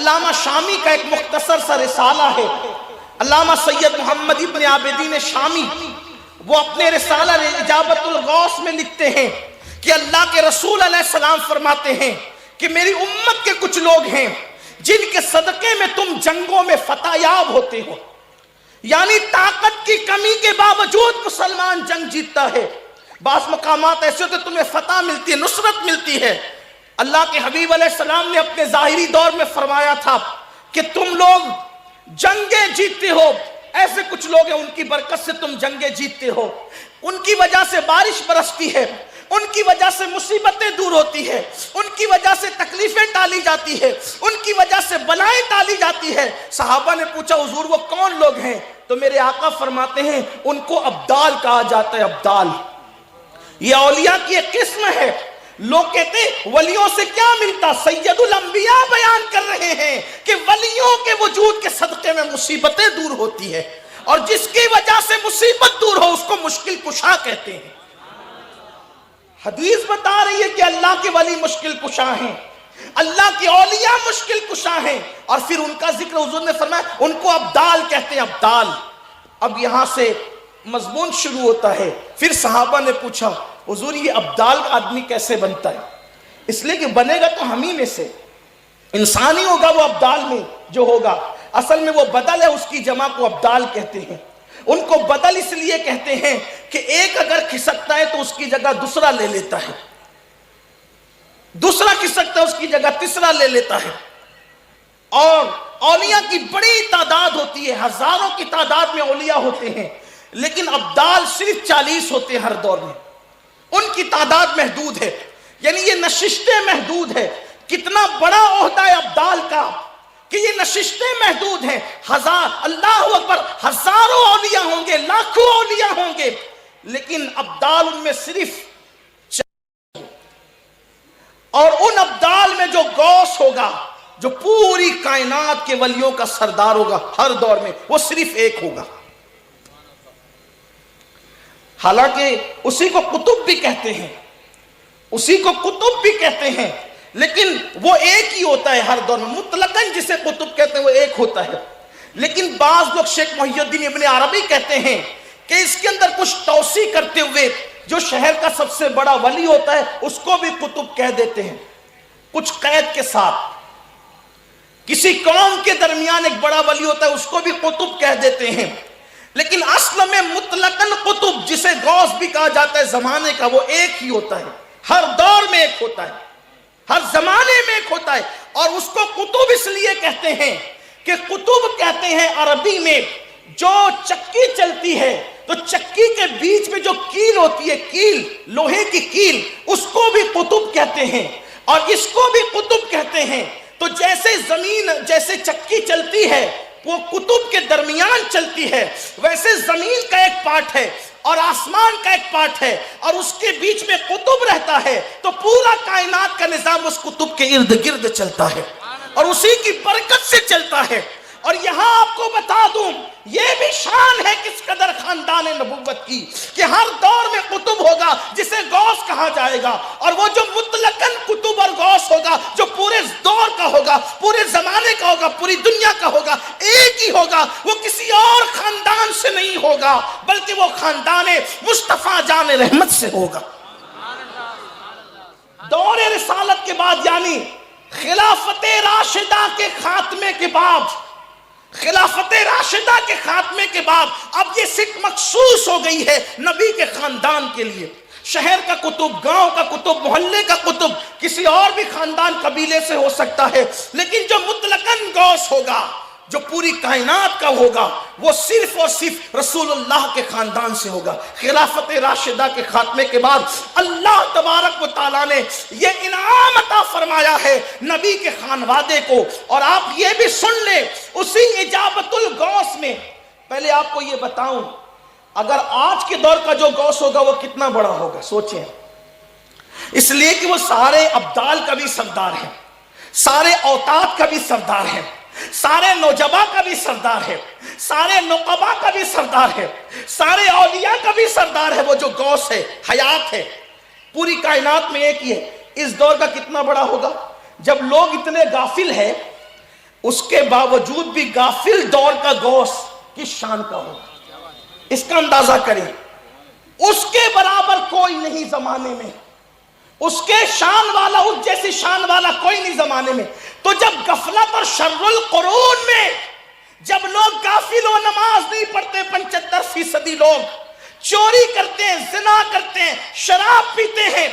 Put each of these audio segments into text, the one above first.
علامہ شامی کا ایک مختصر سا رسالہ ہے، علامہ سید محمد ابن عابدین شامی، وہ اپنے رسالہ اجابت الغوث میں لکھتے ہیں کہ اللہ کے رسول علیہ السلام فرماتے ہیں کہ میری امت کے کچھ لوگ ہیں جن کے صدقے میں تم جنگوں میں فتح یاب ہوتے ہو، یعنی طاقت کی کمی کے باوجود مسلمان جنگ جیتتا ہے، بعض مقامات ایسے ہوتے تمہیں فتح ملتی ہے، نصرت ملتی ہے۔ اللہ کے حبیب علیہ السلام نے اپنے ظاہری دور میں فرمایا تھا کہ تم لوگ جنگیں جیتتے ہو، ایسے کچھ لوگ ہیں ان کی برکت سے تم جنگیں جیتتے ہو، ان کی وجہ سے بارش برستی ہے، ان کی وجہ سے مصیبتیں دور ہوتی ہے، ان کی وجہ سے تکلیفیں ٹالی جاتی ہے، ان کی وجہ سے بلائیں ٹالی جاتی ہے۔ صحابہ نے پوچھا حضور وہ کون لوگ ہیں؟ تو میرے آقا فرماتے ہیں ان کو ابدال کہا جاتا ہے، ابدال۔ یہ اولیاء کی ایک قسم ہے۔ لوگ کہتے ہیں ولیوں سے کیا ملتا؟ سید الانبیاء بیان کر رہے ہیں کہ ولیوں کے وجود کے صدقے میں مصیبتیں دور ہوتی ہے، اور جس کی وجہ سے مصیبت دور ہو اس کو مشکل کشا کہتے ہیں۔ حدیث بتا رہی ہے کہ اللہ کے ولی مشکل کشا ہیں، اللہ کے اولیاء مشکل کشا ہیں، اور پھر ان کا ذکر حضور نے فرمایا ان کو ابدال کہتے ہیں، ابدال۔ اب یہاں سے مضمون شروع ہوتا ہے۔ پھر صحابہ نے پوچھا حضور یہ ابدال آدمی کیسے بنتا ہے؟ اس لیے کہ بنے گا تو ہم ہی میں سے انسان ہی ہوگا، وہ ابدال میں جو ہوگا اصل میں وہ بدل ہے، اس کی جمع کو ابدال کہتے ہیں۔ ان کو بدل اس لیے کہتے ہیں کہ ایک اگر کھسکتا ہے تو اس کی جگہ دوسرا لے لیتا ہے، دوسرا کھسکتا ہے اس کی جگہ تیسرا لے لیتا ہے۔ اور اولیاء کی بڑی تعداد ہوتی ہے، ہزاروں کی تعداد میں اولیاء ہوتے ہیں، لیکن ابدال صرف 40 ہوتے ہیں ہر دور میں، ان کی تعداد محدود ہے، یعنی یہ نشستیں محدود ہے۔ کتنا بڑا عہدہ ہے ابدال کا کہ یہ نشستیں محدود ہیں۔ اللہ اکبر، ہزاروں اولیاء ہوں گے، لاکھوں اولیاء ہوں گے، لیکن ابدال ان میں صرف 4۔ اور ان ابدال میں جو غوث ہوگا، جو پوری کائنات کے ولیوں کا سردار ہوگا ہر دور میں، وہ صرف ایک ہوگا۔ حالانکہ اسی کو قطب بھی کہتے ہیں، اسی کو قطب بھی کہتے ہیں، لیکن وہ ایک ہی ہوتا ہے ہر دور میں، مطلقاً جسے قطب کہتے ہیں وہ ایک ہوتا ہے۔ لیکن بعض لوگ شیخ محی الدین ابن عربی کہتے ہیں کہ اس کے اندر کچھ توسیع کرتے ہوئے جو شہر کا سب سے بڑا ولی ہوتا ہے اس کو بھی قطب کہہ دیتے ہیں، کچھ قید کے ساتھ۔ کسی قوم کے درمیان ایک بڑا ولی ہوتا ہے اس کو بھی قطب کہہ دیتے ہیں، لیکن اصل میں مطلقاً قطب جسے غوث بھی کہا جاتا ہے زمانے کا، وہ ایک ہی ہوتا ہے، ہر دور میں ایک ہوتا ہے، ہر زمانے میں ایک ہوتا ہے۔ اور اس کو قطب اس لیے کہتے ہیں کہ قطب کہتے ہیں عربی میں جو چکی چلتی ہے تو چکی کے بیچ میں جو کیل ہوتی ہے، کیل لوہے کی کیل، اس کو بھی قطب کہتے ہیں، اور اس کو بھی قطب کہتے ہیں۔ تو جیسے زمین، جیسے چکی چلتی ہے وہ قطب کے درمیان چلتی ہے، ویسے زمین کا ایک پارٹ ہے اور آسمان کا ایک پارٹ ہے، اور اس کے بیچ میں قطب رہتا ہے، تو پورا کائنات کا نظام اس قطب کے ارد گرد چلتا ہے اور اسی کی برکت سے چلتا ہے۔ اور یہاں آپ کو بتا دوں یہ بھی شان ہے کس قدر خاندان نبوت کی کہ ہر دور میں قطب ہوگا جسے غوث کہا جائے گا، اور وہ جو مطلقاً قطب اور غوث ہوگا جو پورے دور کا ہوگا، پورے زمانے کا ہوگا، پوری دنیا کا ہوگا، ایک ہی ہوگا، وہ کسی اور خاندان سے نہیں ہوگا بلکہ وہ خاندان مصطفیٰ جان رحمت سے ہوگا۔ دور رسالت کے بعد یعنی خلافت راشدہ کے خاتمے کے بعد، خلافت راشدہ کے خاتمے کے بعد اب یہ صرف مخصوص ہو گئی ہے نبی کے خاندان کے لیے۔ شہر کا قطب، گاؤں کا قطب، محلے کا قطب کسی اور بھی خاندان قبیلے سے ہو سکتا ہے، لیکن جو مطلقاً غوث ہوگا، جو پوری کائنات کا ہوگا، وہ صرف اور صرف رسول اللہ کے خاندان سے ہوگا۔ خلافت راشدہ کے خاتمے کے بعد اللہ تبارک و تعالیٰ نے یہ انعام عطا فرمایا ہے نبی کے خانوادے کو۔ اور آپ یہ بھی سن لیں اسی اجابت الغوث میں، پہلے آپ کو یہ بتاؤں اگر آج کے دور کا جو غوث ہوگا وہ کتنا بڑا ہوگا سوچیں، اس لیے کہ وہ سارے ابدال کا بھی سردار ہے، سارے اوتاد کا بھی سردار ہے، سارے نوجبا کا بھی سردار ہے، سارے نقبا کا بھی سردار ہے، سارے اولیاء کا بھی سردار ہے۔ وہ جو غوث ہے، حیات ہے، پوری کائنات میں ایک ہی ہے۔ اس دور کا کتنا بڑا ہوگا جب لوگ اتنے غافل ہیں، اس کے باوجود بھی غافل دور کا غوث کس شان کا ہوگا، اس کا اندازہ کریں. اس کے برابر کوئی نہیں زمانے میں، اس کے شان والا، اس جیسی شان والا کوئی نہیں زمانے میں. تو جب غفلت اور شر القرون میں جب لوگ غافل و نماز نہیں پڑھتے، 75% لوگ چوری کرتے ہیں، زنا کرتے ہیں، شراب پیتے ہیں،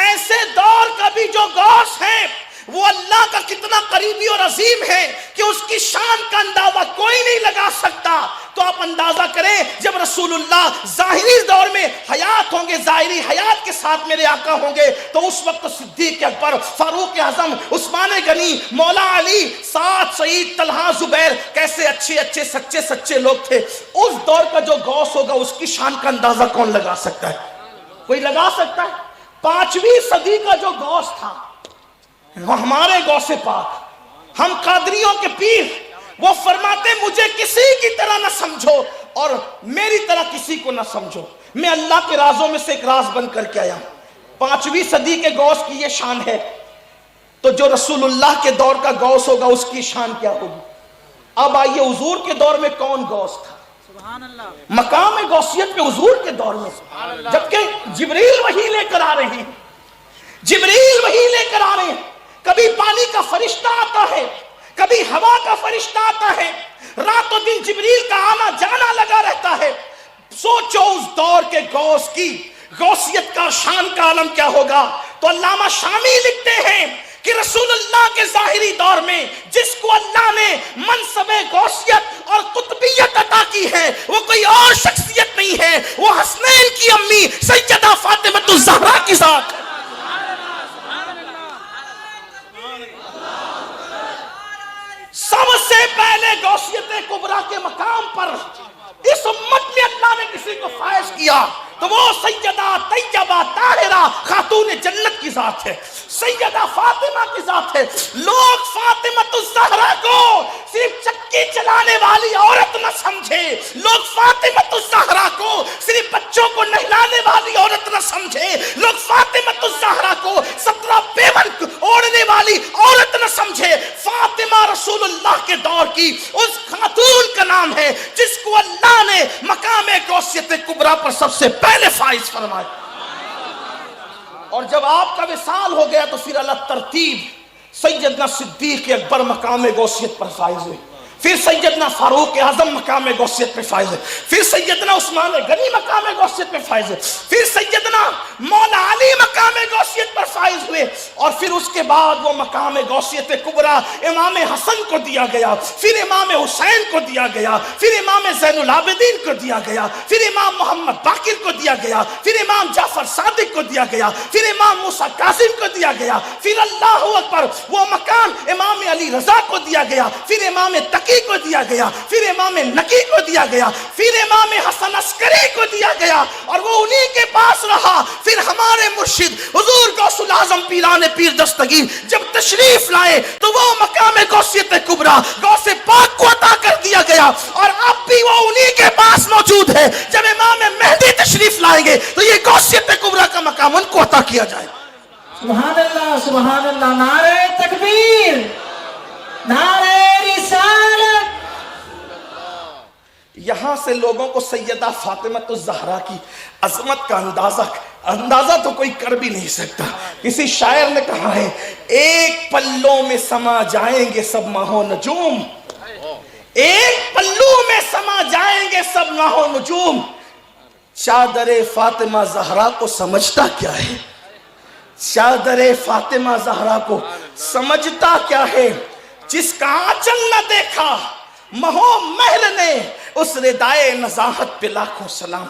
ایسے دور کا بھی جو غوث ہے وہ اللہ کا کتنا قریبی اور عظیم ہے کہ اس کی شان کا اندازہ کوئی نہیں لگا سکتا. تو آپ اندازہ کریں جب رسول اللہ ظاہری دور میں حیات ہوں گے، ظاہری حیات کے ساتھ میرے آقا ہوں گے، تو اس وقت صدیق اکبر، فاروق اعظم، عثمان غنی، مولا علی، سعد، سعید، طلحہ، زبیر کیسے اچھے اچھے سچے سچے لوگ تھے. اس دور کا جو غوث ہوگا اس کی شان کا اندازہ کون لگا سکتا ہے؟ کوئی لگا سکتا ہے؟ 5ویں صدی کا جو غوث تھا وہ ہمارے غوث پاک، ہم قادریوں کے پیر، وہ فرماتے مجھے کسی کی طرح نہ سمجھو اور میری طرح کسی کو نہ سمجھو، میں اللہ کے رازوں میں سے ایک راز بن کر کے آیا ہوں. 5ویں صدی کے غوث کی یہ شان ہے، تو جو رسول اللہ کے دور کا غوث ہوگا اس کی شان کیا ہوگی؟ اب آئیے حضور کے دور میں کون غوث تھا؟ مقام غوثیت پہ حضور کے دور میں، جبکہ جبریل وحی لے کر آ رہے ہیں، جبریل وحی لے کر آ رہے ہیں. کبھی پانی کا فرشتہ آتا ہے، کبھی ہوا کا فرشتہ آتا ہے، رات و دن جبریل کا آنا جانا لگا رہتا ہے. سوچو اس دور کے غوث کی غوثیت کا شان کا عالم کیا ہوگا. تو علامہ شامی لکھتے ہیں کہ رسول اللہ کے ظاہری دور میں جس کو اللہ نے منصب غوثیت اور قطبیت عطا کی ہے وہ کوئی اور شخصیت نہیں ہے، وہ حسنین کی امی سیدہ فاطمہ الزہرا کی ذات ہے. سب سے پہلے غوثیت کبریٰ کے مقام پر اس امت میں اللہ نے کسی کو فائز کیا تو وہ سیدہ طیبہ طاہرہ خاتون جنت کی ذات ہے، سیدہ فاطمہ کی ذات ہے. لوگ فاطمہ الزہرا کو صرف چکی چلانے والی عورت نہ سمجھے، لوگ فاطمہ الزہرا کو صرف بچوں کو نہلانے والی عورت نہ سمجھے، لوگ فاطمہ الزہرا کو 17 پیون اوڑھنے والی عورت نہ سمجھے. فاطمہ رسول اللہ کے دور کی اس خاتون کا نام ہے جس کو اللہ نے مقام غوثیت کبریٰ پر سب سے پہلے فائز فرمایا. اور جب آپ کا وصال ہو گیا تو پھر اللہ ترتیب سیدنا صدیق اکبر مقام غوثیت پر فائز ہوئے، پھر سیدنا فاروق اعظم مقام غوثیت پہ فائز ہے، پھر سیدنا عثمان غنی مقام غوثیت پہ فائز ہے، پھر سیدنا مولا علی مقام غوثیت پر فائز ہوئے، اور پھر اس کے بعد وہ مقام غوثیت کبریٰ امام حسن کو دیا گیا، پھر امام حسین کو دیا گیا، پھر امام زین العابدین کو دیا گیا، پھر امام محمد باقر کو دیا گیا، پھر امام جعفر صادق کو دیا گیا، پھر امام موسیٰ کاظم کو دیا گیا، پھر اللہ اکبر وہ مقام امام علی رضا کو دیا گیا، پھر امام تقی کو دیا گیا، پھر امام نقی کو دیا گیا، پھر امام حسن عسکری کو دیا گیا، اور وہ انہی کے پاس رہا. پھر ہمارے مرشد حضور غوث الاعظم پیران پیر دستگیر جب تشریف لائے تو وہ مقام غوثیت کبریٰ غوث پاک کو عطا کر دیا گیا، اور اب بھی وہ انہی کے پاس موجود ہے. جب امام مہدی تشریف لائیں گے تو یہ غوثیت کبریٰ کا مقام ان کو عطا کیا جائے. سبحان اللہ سبحان اللہ. نعرہ تکبیر، نعرہ رسالت. یہاں سے لوگوں کو سیدہ فاطمہ الزہرا کی عظمت کا اندازہ تو کوئی کر بھی نہیں سکتا. کسی شاعر نے کہا ہے ایک پلوں میں سما جائیں گے سب ماہ و نجوم، ایک پلو میں سما جائیں گے سب ماہ و نجوم. چادر فاطمہ زہرا کو سمجھتا کیا ہے؟ چادر فاطمہ زہرا کو سمجھتا کیا ہے؟ جس کا آنچل نہ دیکھا مہو محل نے اس ردائے نزاہت پہ لاکھوں سلام.